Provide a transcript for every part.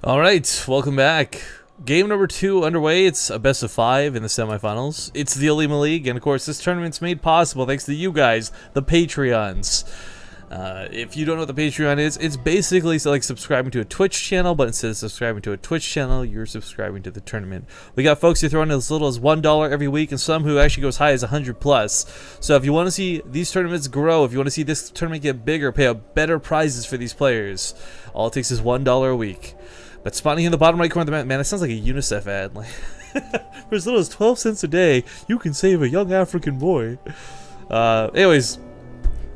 All right, welcome back. Game number 2 underway. It's a best of 5 in the semifinals. It's the OlimoLeague, and of course, this tournament's made possible thanks to you guys, the Patreons. If you don't know what the Patreon is, it's basically like subscribing to a Twitch channel, but instead of subscribing to a Twitch channel, you're subscribing to the tournament. We got folks who throw in as little as $1 every week, and some who actually go as high as 100 plus. So if you want to see these tournaments grow, if you want to see this tournament get bigger, pay out better prizes for these players, all it takes is $1 a week. But spawning in the bottom right corner of the map, man, that sounds like a UNICEF ad. Like, for as little as 12 cents a day, you can save a young African boy. Anyways,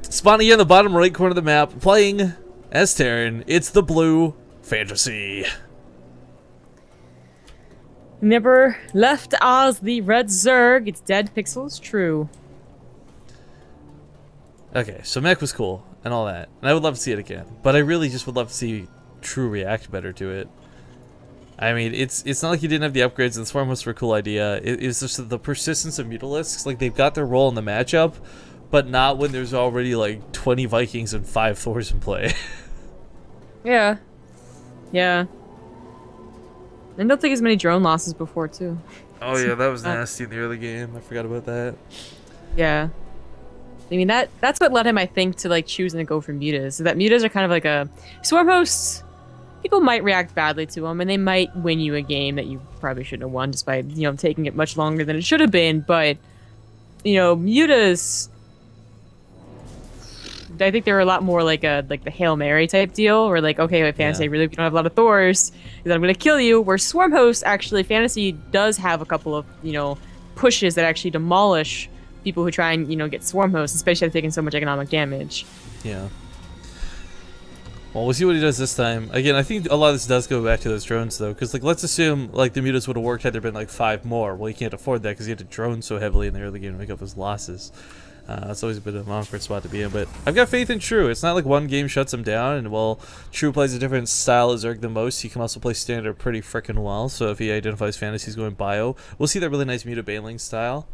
spawning in the bottom right corner of the map, playing as Terran, it's the Blue Fantasy. Never left as the red Zerg. It's dead pixels, true. Okay, so mech was cool and all that, and I would love to see it again. But I really just would love to see True react better to it. I mean, it's not like you didn't have the upgrades, and the Swarm Hosts were a cool idea. It's just the persistence of Mutalisks. Like, they've got their role in the matchup, but not when there's already like 20 Vikings and 5 Thors in play. Yeah. Yeah. And don't take as many drone losses before, too. Oh yeah, that was nasty in the early game. I forgot about that. Yeah. I mean, that's what led him, I think, to like choosing to go for mutas. So that mutas are kind of like a Swarm Hosts. People might react badly to them, and they might win you a game that you probably shouldn't have won, despite, you know, taking it much longer than it should have been. But, you know, mutas, I think they're a lot more like the Hail Mary type deal, where like, okay, with Fantasy, Yeah. really, we don't have a lot of Thors, because I'm going to kill you. Where Swarm Hosts, actually, Fantasy does have a couple of, you know, pushes that actually demolish people who try and, you know, get Swarm Hosts, especially after taking so much economic damage. Yeah. Well, we'll see what he does this time. Again, I think a lot of this does go back to those drones, though, because like, let's assume like the mutas would have worked had there been like 5 more. Well, you can't afford that because you had to drone so heavily in the early game to make up those losses. That's always a bit of an awkward spot to be in, but I've got faith in True. It's not like one game shuts him down, and while True plays a different style of Zerg than most, he can also play Standard pretty frickin' well, so if he identifies Fantasies going Bio, we'll see that really nice muta bailing style.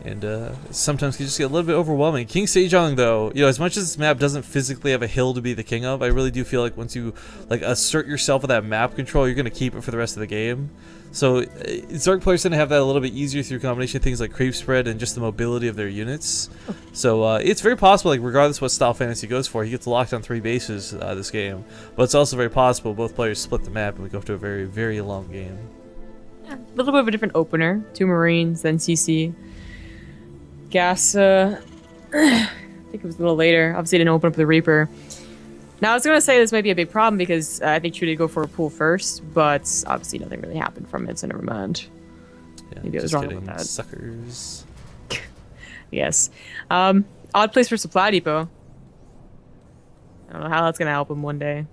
And sometimes can just get a little bit overwhelming. King Sejong, though, you know, as much as this map doesn't physically have a hill to be the king of, I really do feel like once you like assert yourself with that map control, you're going to keep it for the rest of the game. So Zerg players tend to have that a little bit easier through combination of things like creep spread and just the mobility of their units. So it's very possible, like regardless of what style Fantasy goes for, he gets locked on 3 bases this game. But it's also very possible both players split the map and we go to a very, very long game. Yeah, a little bit of a different opener. 2 Marines, then CC. Gas, I think it was a little later. Obviously, didn't open up the Reaper. Now, I was going to say this might be a big problem because I think True did go for a pool first, but obviously nothing really happened from it, so never mind. Yeah, Maybe I was just wrong kidding, about that. suckers. Yes. Odd place for Supply Depot. I don't know how that's going to help him one day.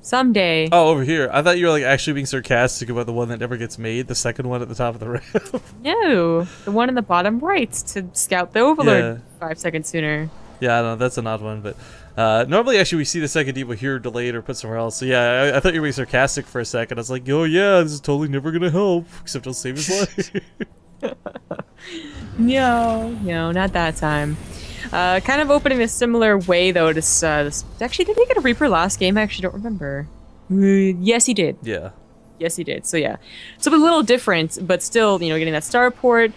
Someday. Oh, over here. I thought you were like actually being sarcastic about the one that never gets made, the second one at the top of the ramp. No, the one in the bottom right to scout the Overlord 5 seconds sooner. Yeah, I don't know, that's an odd one, but normally actually we see the second depot here delayed or put somewhere else. So yeah, I thought you were being sarcastic for a second. I was like, oh yeah, this is totally never gonna help, except it'll save his life. No, not that time. Kind of opening a similar way though. This actually, did he get a Reaper last game? I actually don't remember. Yes, he did. Yeah. Yes, he did. So yeah, so a little different, but still, you know, getting that starport.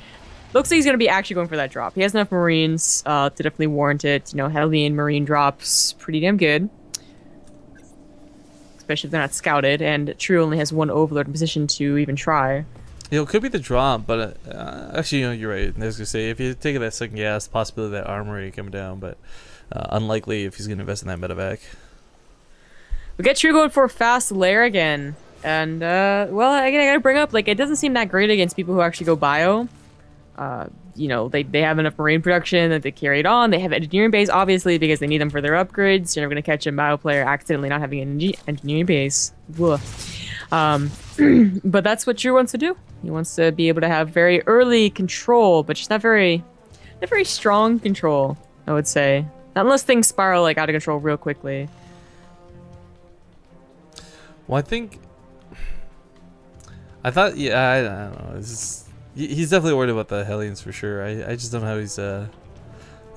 Looks like he's gonna be actually going for that drop. He has enough Marines to definitely warrant it. You know, Hellion Marine drops pretty damn good, especially if they're not scouted. And True only has 1 Overlord in position to even try. You know, it could be the drop, but actually, you know, you're right. I was gonna say, if you take that second gas, possibility of that armory coming down, but unlikely if he's gonna invest in that medevac. We get True going for a fast lair again. And, well, again, I gotta bring up, like, it doesn't seem that great against people who actually go bio. You know, they have enough marine production that they carry it on. They have engineering base, obviously, because they need them for their upgrades. You're never gonna catch a bio player accidentally not having an engineering base. Whoa. But that's what True wants to do. He wants to be able to have very early control, but just not very strong control, I would say. Not unless things spiral, like, out of control real quickly. Well, I thought, yeah, I don't know. He's definitely worried about the Hellions for sure. I just don't know how he's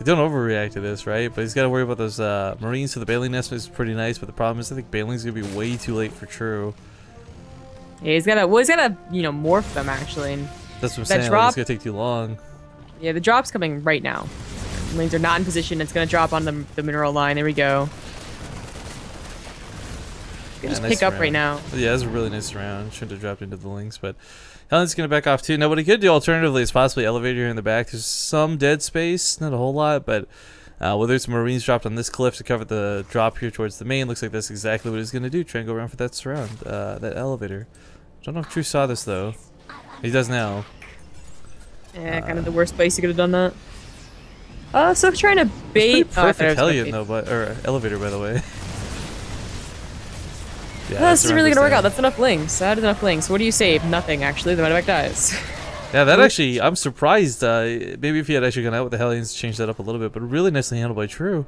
Don't overreact to this, right? But he's got to worry about those Marines. So the Baneling Nest is pretty nice, but the problem is I think Baneling's gonna be way too late for true. Yeah, he's gotta you know, morph them actually. And that's what I'm saying. Like, it's gonna take too long. Yeah, the drop's coming right now. Lings are not in position. It's gonna drop on the mineral line. There we go. Just nice pick up round. right now. Yeah, that's a really nice round. Shouldn't have dropped into the links, but Helen's gonna back off too. Now, what he could do alternatively is possibly elevator here in the back. There's some dead space, not a whole lot, but whether it's Marines dropped on this cliff to cover the drop here towards the main, looks like that's exactly what he's gonna do. Try and go around for that surround, that elevator. Don't know if True saw this though. He does now. Yeah, kind of the worst place you could have done that. So trying to bait. Perfect Hellion though, or elevator by the way. Yeah, this is really gonna work out. That's enough links. That is enough links. What do you save? Nothing, actually. The medevac dies. Yeah, that actually, I'm surprised. Maybe if he had actually gone out with the Hellions, change that up a little bit, but really nicely handled by True.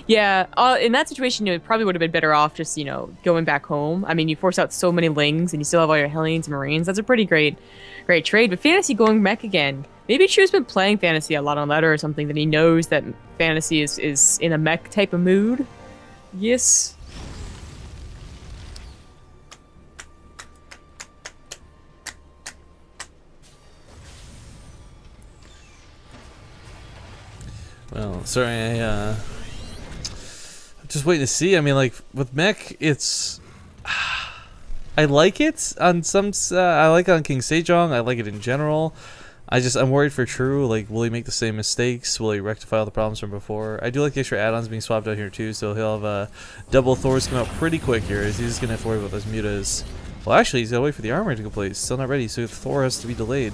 Yeah, in that situation, it probably would have been better off just, you know, going back home. I mean, you force out so many lings, and you still have all your Hellions and Marines. That's a pretty great trade. But Fantasy going mech again. Maybe True's been playing Fantasy a lot on ladder or something, that he knows that Fantasy is in a mech type of mood. Yes. Well, sorry, I'm just waiting to see. I mean, like, with mech, it's... I like it on some... I like it on King Sejong. I like it in general. I'm worried for True. Like, will he make the same mistakes? Will he rectify all the problems from before? I do like the extra add-ons being swapped out here, too, so he'll have double Thors come out pretty quick here, as he's going to have to worry about those mutas. Well, actually, he's got to wait for the armor to complete. He's still not ready, so Thor has to be delayed.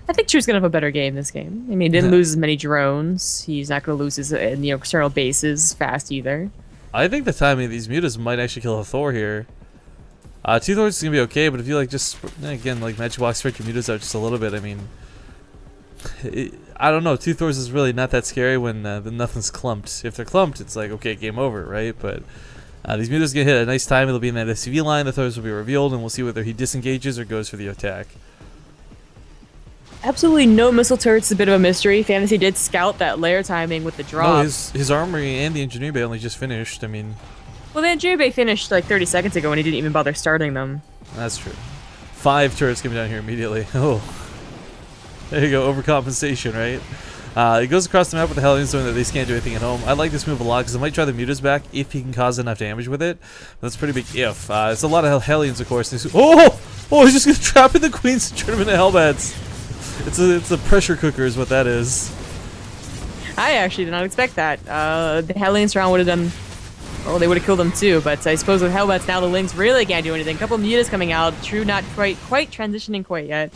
I think True's gonna have a better game this game. I mean, he didn't lose as many drones. He's not gonna lose his external bases fast either. I think the timing of these mutas might actually kill a Thor here. 2 Thors is gonna be okay, but if you like just again like Magic Box spread your mutas out just a little bit, I mean, I don't know. 2 Thors is really not that scary when nothing's clumped. If they're clumped, it's like okay, game over, right? But these mutas gonna hit at a nice time. It'll be in that SCV line. The Thors will be revealed, and we'll see whether he disengages or goes for the attack. Absolutely no missile turrets is a bit of a mystery. Fantasy did scout that layer timing with the drop. No, his armory and the engineer bay only just finished. I mean, well, the engineer bay finished like 30 seconds ago, and he didn't even bother starting them. That's true. 5 turrets coming down here immediately. Oh, there you go, overcompensation, right? It goes across the map with the Hellions, knowing that they can't do anything at home. I like this move a lot because I might try the mutas back if he can cause enough damage with it. That's a pretty big if. It's a lot of Hellions, of course. Oh, he's just gonna trap in the queens and turn them into Hellbats. It's a pressure cooker is what that is. I actually did not expect that. The Hellions round would have done... Well, they would have killed them too, but I suppose with Hellbats now the Lings really can't do anything. A couple of mutas coming out. True not quite transitioning quite yet.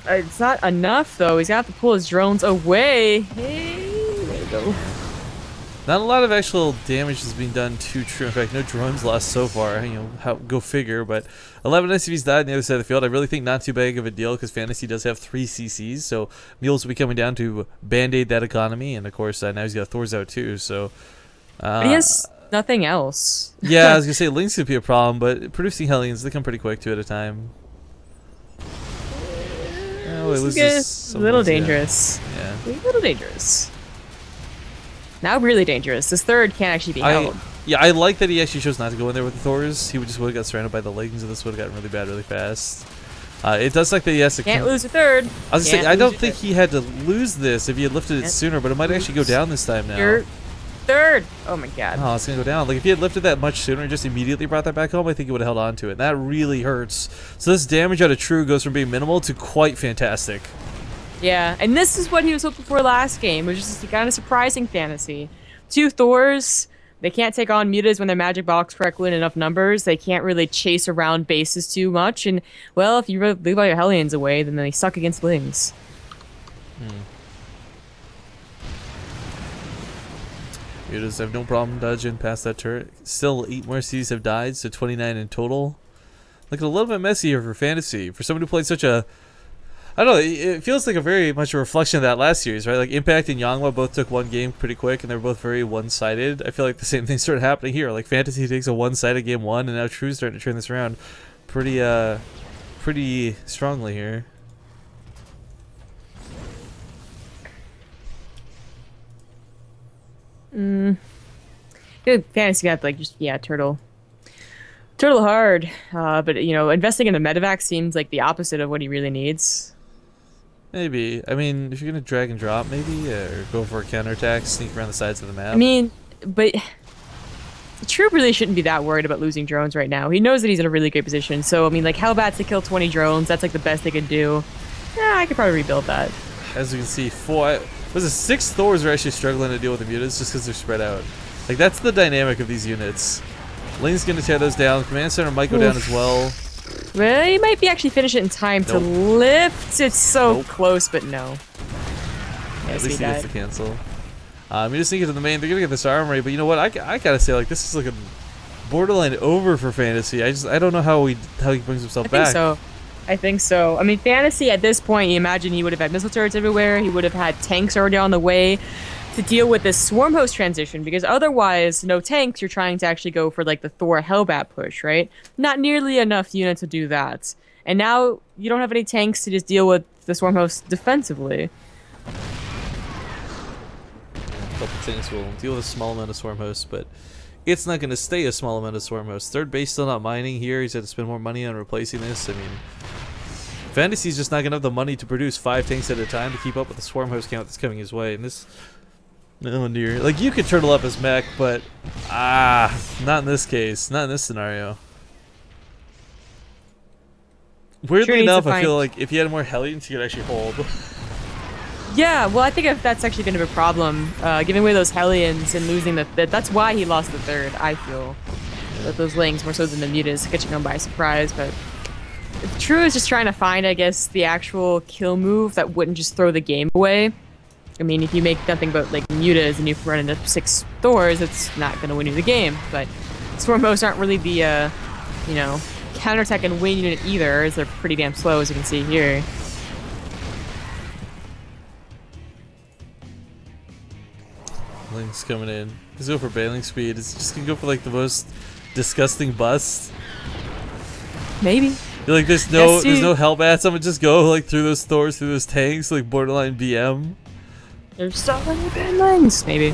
It's not enough though. He's got to pull his drones away. Hey, there we go. Not a lot of actual damage has been done to True. In fact, no drones lost so far. You know, go figure. But 11 SCVs died on the other side of the field. I really think not too big of a deal because Fantasy does have 3 CCs. So Mules will be coming down to band-aid that economy. And of course, now he's got Thors out too. So but he has nothing else. Yeah, I was gonna say Lynx could be a problem, but producing Hellions, they come pretty quick 2 at a time. Oh, it loses a little dangerous. Yeah. A little dangerous. Now really dangerous. This third can't actually be held. Yeah, I like that he actually chose not to go in there with the Thors. He would just would have got surrounded by the legs, and this would have gotten really bad really fast. It does suck that he has to... Can't lose a third. I was gonna say, I don't think he had to lose this if he had lifted it sooner, but it might actually go down this time now. Your third. Oh my god. Oh, it's gonna go down. Like if he had lifted that much sooner and just immediately brought that back home, I think he would have held on to it. That really hurts. So this damage out of True goes from being minimal to quite fantastic. Yeah, and this is what he was hoping for last game. It was just kind of surprising Fantasy. 2 Thors. They can't take on mutas when they're magic box correctly in enough numbers. They can't really chase around bases too much. And, well, if you leave all your Hellions away, then they suck against Lings. Mutas have no problem dodging past that turret. Still, 8 more Cs have died, so 29 in total. Looking a little bit messy here for Fantasy. For someone who played such a... I don't know, it feels like a very much a reflection of that last series, right? Like Impact and Yangwa both took one game pretty quick, and they're both very one-sided. I feel like the same thing started happening here. Like Fantasy takes a one-sided game 1, and now True's starting to turn this around pretty strongly here. Good fantasy got like just yeah, turtle. Turtle hard. But you know, investing in a medevac seems like the opposite of what he really needs. Maybe. I mean, if you're gonna drag and drop, maybe, or go for a counterattack, sneak around the sides of the map. I mean, but the Troop really shouldn't be that worried about losing drones right now. He knows that he's in a really great position. So I mean, like Hellbats to kill 20 drones, that's like the best they could do. Yeah, I could probably rebuild that. As you can see, 6 Thors are actually struggling to deal with the mutants just because they're spread out. Like, that's the dynamic of these units. Lane's gonna tear those down. Command center might go down as well. Well, he might be actually finish it in time to lift. It's so close, but no. At least he gets to cancel. You just sneak into the main. They're gonna get this armory, but you know what? I gotta say, like, this is like a borderline over for Fantasy. I don't know how he brings himself back. I think so. I mean, Fantasy at this point, you imagine he would have had missile turrets everywhere. He would have had tanks already on the way to deal with this swarm host transition, because otherwise, no tanks. You're trying to actually go for like the Thor Hellbat push, right? Not nearly enough units to do that. And now you don't have any tanks to just deal with the swarm host defensively. A couple things will deal with a small amount of swarm hosts, but it's not going to stay a small amount of swarm hosts. Third base still not mining here. He's had to spend more money on replacing this. I mean, Fantasy's just not going to have the money to produce 5 tanks at a time to keep up with the swarm host count that's coming his way. And this, oh dear, like you could turtle up as mech, but not in this case, not in this scenario. Weirdly enough, I feel like if he had more Hellions, he could actually hold. Yeah, well, I think if that's actually going to be a problem, giving away those Hellions and losing that's why he lost the third, I feel. That those Lings, more so than the Mutas, catching him by surprise, but True is just trying to find, I guess, the actual kill move that wouldn't just throw the game away. I mean, if you make nothing but, like, Mutas and you run into 6 Thors, it's not going to win you the game, but Swarm Hosts aren't really the, you know, counterattack and win unit either, as they're pretty damn slow, as you can see here. Link's coming in. He's going for bailing speed. It's just gonna go for like the most disgusting bust. Maybe. You're like there's no Hellbats. I'm gonna just go like through those Thors, through those tanks, like borderline BM. There's so many bandlings. Maybe.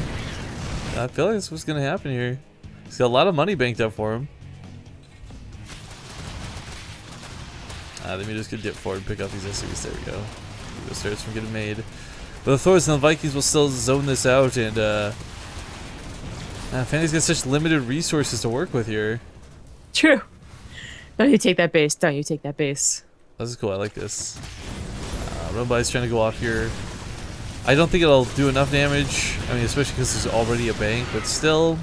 I feel like that's what's gonna happen here. He's got a lot of money banked up for him. Let me just get dip forward and pick up these SCVs. There we go. Keep those turrets from getting made. But the Thors and the Vikings will still zone this out, and Fantasy's got such limited resources to work with here. True. Don't you take that base. Don't you take that base. This is cool. I like this. Rumby's trying to go off here. I don't think it'll do enough damage. I mean, especially because there's already a bank, but still,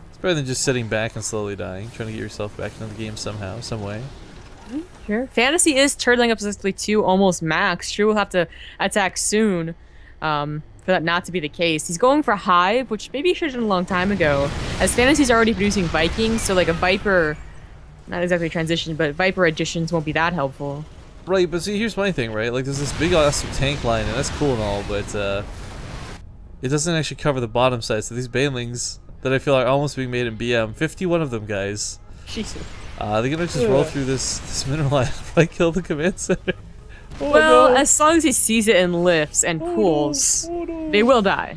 it's better than just sitting back and slowly dying. Trying to get yourself back into the game somehow, some way. Sure. Fantasy is turtling up specifically to almost max. True will have to attack soon for that not to be the case. He's going for Hive, which maybe he should have done a long time ago, as Fantasy's already producing Vikings, so like a Viper, not exactly transition, but Viper additions won't be that helpful. Right, but see, here's my thing, right? Like, there's this big awesome tank line, and that's cool and all, but it doesn't actually cover the bottom side, so these banelings that I feel are almost being made in BM, 51 of them, guys. Jesus. They're gonna just roll through this mineral line if I kill the command center. Oh, well, no. as long as he sees it and lifts and pulls, they will die.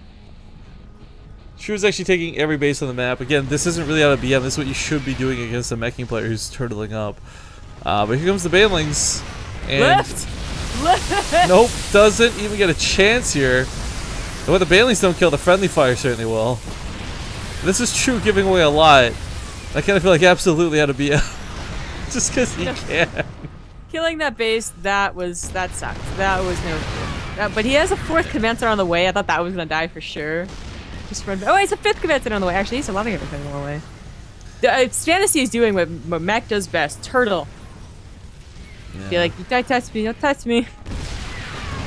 Shrew's actually taking every base on the map. Again, this isn't really out of BM. This is what you should be doing against a meching player who's turtling up. But here comes the banelings. And Lift! Nope, doesn't even get a chance here. And when the banelings don't kill, the friendly fire certainly will. This is True giving away a lot. I kind of feel like absolutely out of BM. Just because he can. Killing that base, that sucked. That was no good. But he has a 4th command center on the way. I thought that was going to die for sure. Just run. Oh, it's a 5th command center on the way. Actually, he's a lot of command center on the way. Fantasy is doing what mech does best. Turtle. Yeah. Be like, don't touch me, don't touch me.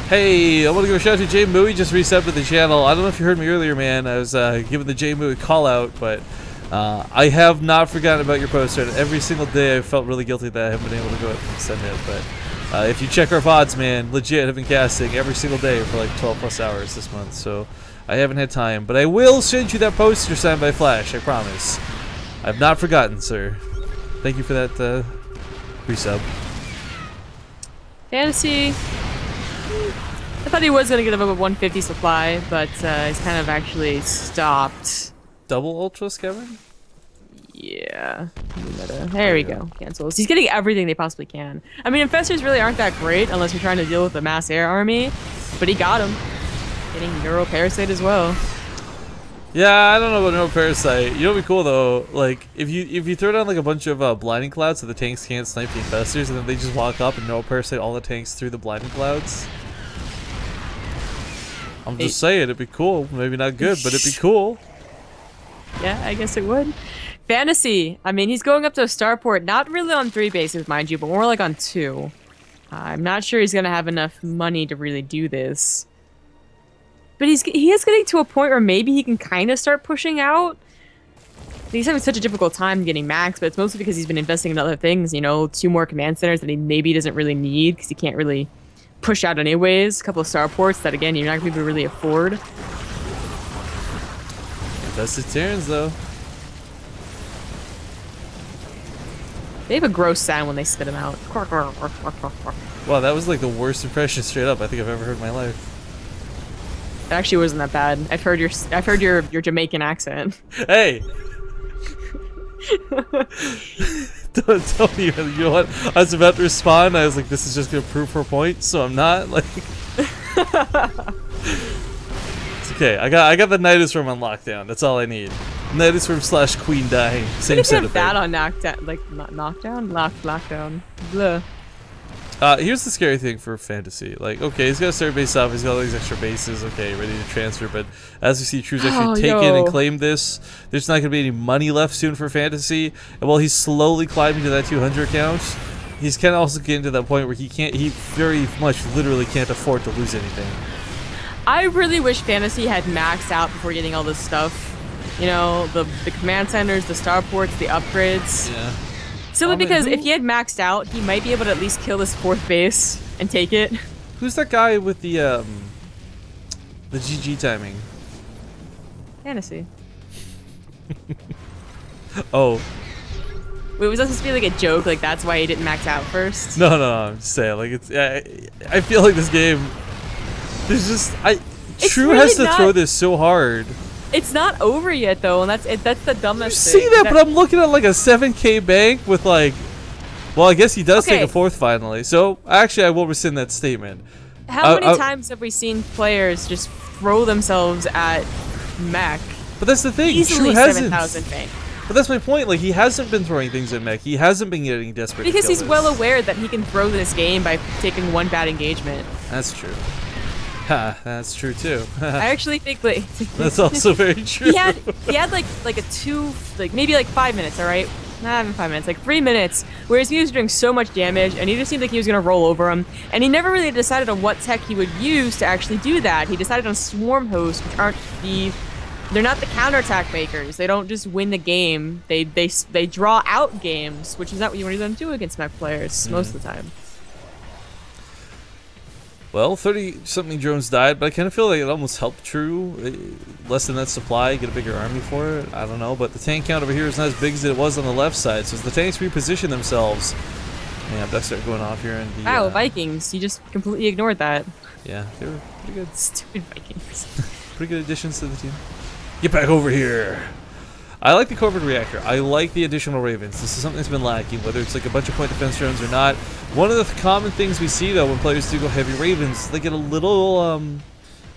Hey, I want to give a shout out to Jay Mooey, just resubbed to the channel. I don't know if you heard me earlier, man. I was giving the Jay Mooey call out, but I have not forgotten about your post. Every single day I felt really guilty that I haven't been able to go out and send it, but if you check our VODs, man, legit, I've been casting every single day for like 12 plus hours this month, so I haven't had time. But I will send you that poster signed by Flash, I promise. I've not forgotten, sir. Thank you for that resub. Fantasy. I thought he was going to get up a 150 supply, but he's kind of actually stopped. Double ultras, Kevin? Yeah. There we go. Cancels. He's getting everything they possibly can. I mean, infestors really aren't that great unless you're trying to deal with the mass air army, but he got him. Getting Neuroparasite as well. Yeah, I don't know about Neuroparasite. You know what'd be cool though? Like, if you throw down like a bunch of blinding clouds so the tanks can't snipe the infestors, and then they just walk up and Neuroparasite all the tanks through the blinding clouds. I'm just saying, it'd be cool. Maybe not good, but it'd be cool. Yeah, I guess it would. Fantasy. I mean, he's going up to a starport, not really on 3 bases, mind you, but more like on 2. I'm not sure he's going to have enough money to really do this. But he is getting to a point where maybe he can kind of start pushing out. He's having such a difficult time getting max, but it's mostly because he's been investing in other things, you know, 2 more command centers that he maybe doesn't really need because he can't really push out anyways. A couple of starports that, again, you're not going to be able to really afford. That's the turns, though. They have a gross sound when they spit them out. Wow, that was like the worst impression straight up I think I've ever heard in my life. It actually wasn't that bad. I've heard your Jamaican accent. Hey! Don't tell me, you know what? I was about to respond, I was like, this is just gonna prove her point, so I'm not, like... It's okay, I got the Nidus room on lockdown, that's all I need. Nidus room / queen dying, same set of that on knockdown, like, knockdown? Lockdown. Blah. Here's the scary thing for fantasy. Like, okay, he's got a start base off, he's got all these extra bases, okay, ready to transfer, but as we see True's actually taken and claimed this, there's not going to be any money left soon for fantasy, and while he's slowly climbing to that 200 count, he's kind of also getting to that point where he very much literally can't afford to lose anything. I really wish fantasy had maxed out before getting all this stuff. You know, the command centers, the starports, the upgrades. Yeah. Simply because if he had maxed out, he might be able to at least kill this 4th base and take it. Who's that guy with the GG timing? Fantasy. Oh. Wait, was that supposed to be like a joke? Like that's why he didn't max out first? No, I'm just saying. Like it's, I feel like this game. There's just True really has to throw this so hard. It's not over yet though, and that's the dumbest thing. You see that, but I'm looking at like a 7K bank with like, well, I guess he does take a 4th finally. So actually, I will rescind that statement. How many times have we seen players just throw themselves at mech? But that's the thing. Easily True hasn't. 7,000 bank. But that's my point. Like he hasn't been throwing things at mech. He hasn't been getting desperate. Because he's this. well aware that he can throw this game by taking 1 bad engagement. That's true. Ha, that's true too. I actually think like that's also very true. He had like a 2, like maybe like 5 minutes, all right? Not even 5 minutes, like 3 minutes, whereas he was doing so much damage, and he just seemed like he was gonna roll over him. And he never really decided on what tech he would use to actually do that. He decided on swarm hosts, which aren't they're not the counterattack makers. They don't just win the game. They draw out games, which is not what you want them to do against mech players most of the time. Well, 30-something drones died, but I kind of feel like it almost helped True. Less than that supply, get a bigger army for it. I don't know, but the tank count over here is not as big as it was on the left side. So as the tanks reposition themselves, yeah, ducks start going off here. And the, wow, Vikings! You just completely ignored that. Yeah, they were pretty good. Stupid Vikings. Pretty good additions to the team. Get back over here. I like the Corvid Reactor. I like the additional Ravens. This is something that's been lacking, whether it's like a bunch of point defense drones or not. One of the common things we see, though, when players do go heavy Ravens, they get a little, I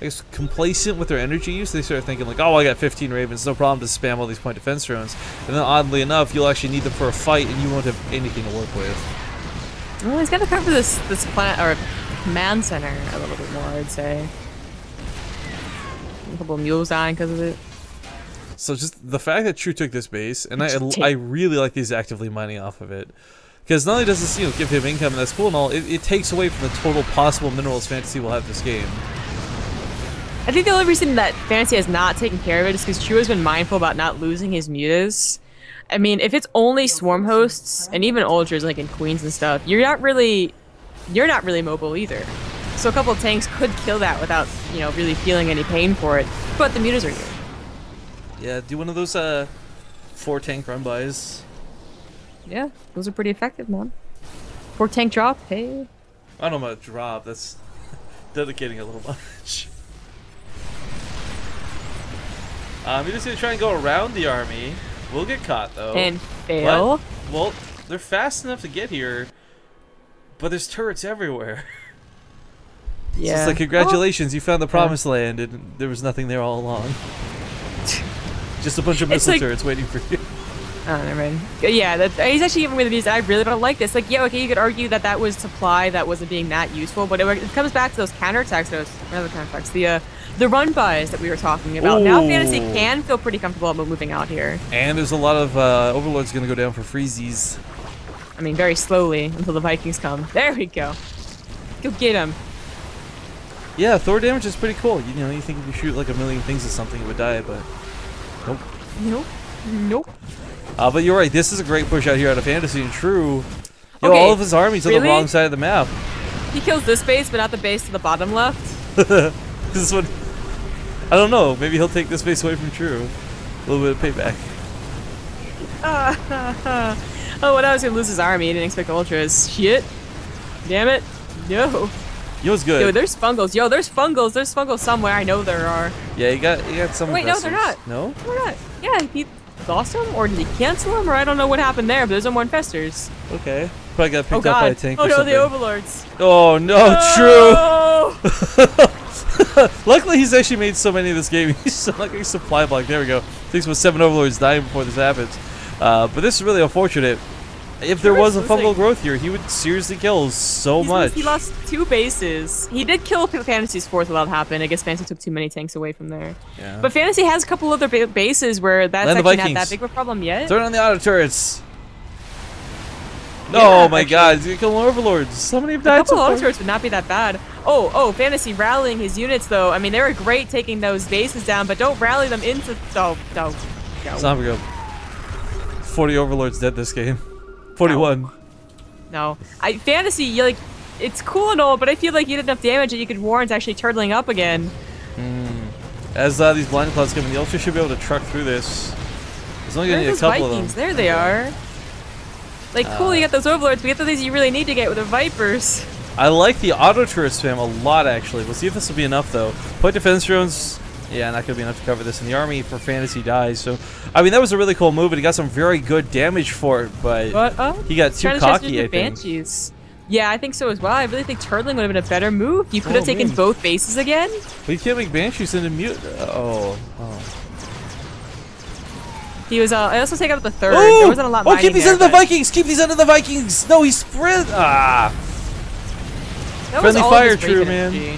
guess, complacent with their energy use. They start thinking like, oh, I got 15 Ravens, no problem to spam all these point defense drones. And then, oddly enough, you'll actually need them for a fight, and you won't have anything to work with. Well, he's got to cover this planet or command center a little bit more, I'd say. A couple of mules dying because of it. So just the fact that True took this base, and I really like these actively mining off of it, because not only does this give him income and that's cool and all, it takes away from the total possible minerals Fantasy will have this game. I think the only reason that Fantasy has not taken care of it is because True has been mindful about not losing his mutas. I mean, if it's only swarm hosts and even ultras like in queens and stuff, you're not really mobile either. So a couple of tanks could kill that without really feeling any pain for it. But the mutas are here. Yeah, do one of those 4 tank run bys. Yeah, those are pretty effective, man. 4 tank drop, hey. I don't know about drop. That's dedicating a little much. You're just gonna try and go around the army. We'll get caught though. And fail. But, well, they're fast enough to get here, but there's turrets everywhere. Yeah. So it's like, congratulations, you found the promised land, and there was nothing there all along. Just a bunch of missile turrets waiting for you. Oh, never mind. Yeah, he's actually giving me the views. I really don't like this. Like, yeah, okay, you could argue that that was supply that wasn't being that useful, but it comes back to those counterattacks. The run-bys that we were talking about. Ooh. Now Fantasy can feel pretty comfortable about moving out here. And there's a lot of Overlords going to go down for freezies. I mean, very slowly until the Vikings come. There we go. Go get him. Yeah, Thor damage is pretty cool. You know, you think if you shoot like a million things at something, it would die, but nope. Nope. Nope. But you're right. This is a great push out here out of Fantasy and True. Yo, Okay, all of his armies on the really? wrong side of the map. He kills this base, but not the base to the bottom left. This one, I don't know. Maybe he'll take this base away from True. A little bit of payback. Oh, when I was gonna lose his army, he didn't expect ultras. Shit. Damn it. No. Yo's good. Yo, there's fungals. Yo, there's fungals. There's fungals somewhere. I know there are. Yeah, you got some. Wait, no, they're not. No? They're not. Yeah, he lost them, or did he cancel them, or I don't know what happened there, but there's no more infestors. Okay. Probably got picked Oh up by a god. tank Oh or no, something. the overlords. Oh no, Oh! True. Luckily, he's actually made so many of this game. He's like a supply block. There we go. Takes about 7 overlords dying before this happens. But this is really unfortunate. If there was a fungal growth here, he would seriously kill so much. He lost 2 bases. He did kill Fantasy's 4th without happening. I guess Fantasy took too many tanks away from there. Yeah. But Fantasy has a couple other bases where that's actually not that big of a problem yet. Turn on the auto turrets. Yeah, Oh my actually. god, he's gonna kill more overlords. So many have A died couple so auto far. turrets would not be that bad. Oh, Fantasy rallying his units though. I mean, they were great taking those bases down, but don't rally them into. Oh. Zombie go. 40 overlords dead this game. 41. No, Fantasy, like, it's cool and all, but I feel like you did enough damage that you could warrant actually turtling up again. As these blind clouds come in, the Ultra should be able to truck through this. There's only gonna need a Where's couple Vikings? of them. There they are. Like, cool, you get those overlords, but get the things you really need to get with the Vipers. I like the auto turret spam a lot, actually. We'll see if this will be enough, though. Point defense drones, yeah, not gonna be enough to cover this. And the army for Fantasy dies. So, I mean, that was a really cool move, and he got some very good damage for it, but he got too cocky, I think. Banshees. Yeah, I think so as well. I really think turtling would have been a better move. You could have taken both bases again. But you can't make Banshees into mute. He was. I also take out the 3rd. Ooh! There wasn't a lot. Keep these under the Vikings! Keep these under the Vikings! No, he's sprint! Friendly fire, True, man.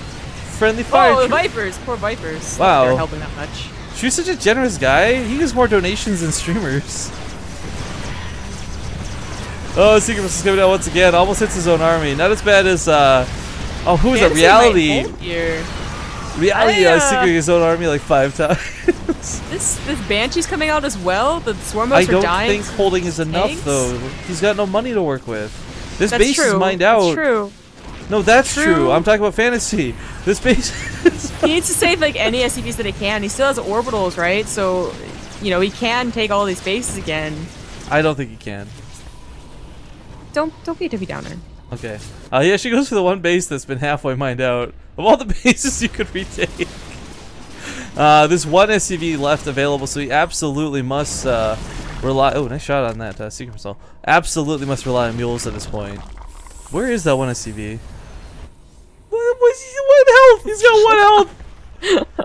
Friendly fire. Oh, the Vipers! Poor Vipers. Wow. They're helping that much. True's such a generous guy. He gives more donations than streamers. Oh, Secret is coming out once again. Almost hits his own army. Not as bad as who is it? Reality. Reality secreting his own army like 5 times. This Banshee's coming out as well. The Swarmos I are don't dying. think holding is enough Tanks? though. He's got no money to work with. This That's base true. is mined out. That's true. No, that's true. True. I'm talking about Fantasy. This base is He needs to save like any SCVs that he can. He still has orbitals, right? So, you know, he can take all these bases again. I don't think he can. Don't be a Debbie Downer. Okay. Yeah, she goes for the one base that's been halfway mined out. Of all the bases you could retake. There's one SCV left available, so he absolutely must rely. Oh, nice shot on that secret missile. Absolutely must rely on mules at this point. Where is that one SCV? One health. He's got 1 health.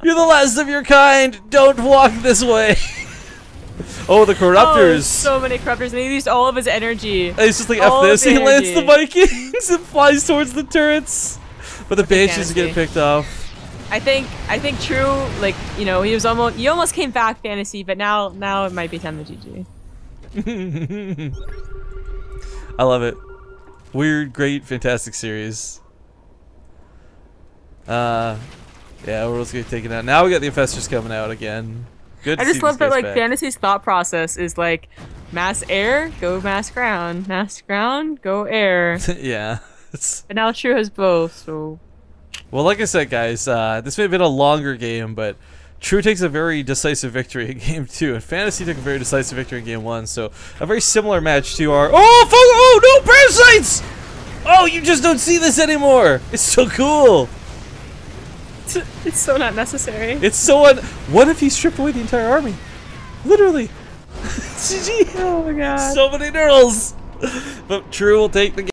You're the last of your kind. Don't walk this way. Oh, the corruptors. Oh, so many corruptors, and he used all of his energy. He's just like, F this. He lands the Vikings and flies towards the turrets. But the Banshees are getting picked off. I think True, like, you know, he almost came back Fantasy, but now it might be time to GG. I love it. Weird, great, fantastic series. Yeah, we're just getting taken out. Now we got the Infestors coming out again. Good. I just love that, like, back. Fantasy's thought process is like, mass air, go mass ground, go air. Yeah. But now True has both, so. Well, like I said, guys, this may have been a longer game, but True takes a very decisive victory in Game 2, and Fantasy took a very decisive victory in Game 1, so a very similar match to our... Oh, no, parasites! Oh, you just don't see this anymore! It's so cool! It's so not necessary. It's so what if he stripped away the entire army? Literally. GG. Oh my god. So many neutrals. But True will take the game.